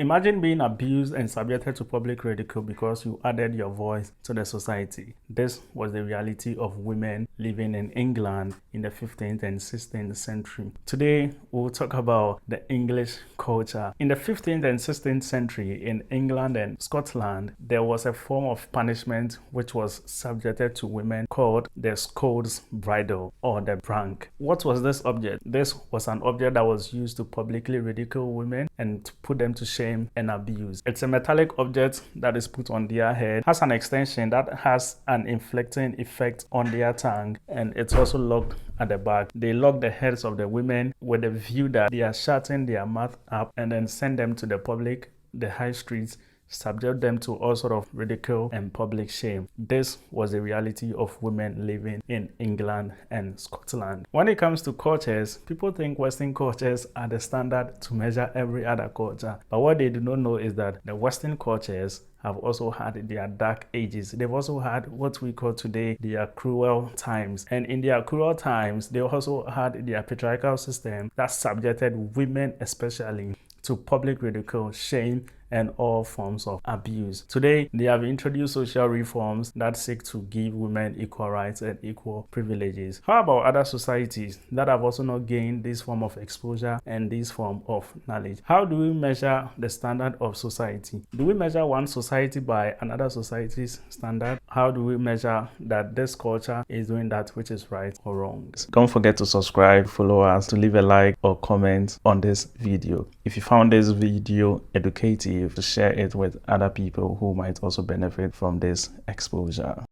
Imagine being abused and subjected to public ridicule because you added your voice to the society. This was the reality of women living in England in the 15th and 16th century. Today, we'll talk about the English culture. In the 15th and 16th century in England and Scotland, there was a form of punishment which was subjected to women called the Scold's bridle or the brank. What was this object? This was an object that was used to publicly ridicule women and to put them to shame and abuse. It's a metallic object that is put on their head, has an extension that has an inflecting effect on their tongue, and it's also locked at the back. They lock the heads of the women with the view that they are shutting their mouth up and then send them to the public, the high streets, subject them to all sort of ridicule and public shame. This was the reality of women living in England and Scotland. When it comes to cultures, people think Western cultures are the standard to measure every other culture. But what they do not know is that the Western cultures have also had their dark ages. They've also had what we call today their cruel times. And in their cruel times, they also had their patriarchal system that subjected women especially to public ridicule, shame, and all forms of abuse. Today, they have introduced social reforms that seek to give women equal rights and equal privileges. How about other societies that have also not gained this form of exposure and this form of knowledge? How do we measure the standard of society? Do we measure one society by another society's standard? How do we measure that this culture is doing that which is right or wrong? Don't forget to subscribe, follow us, to leave a like or comment on this video. If you found this video educative, to share it with other people who might also benefit from this exposure.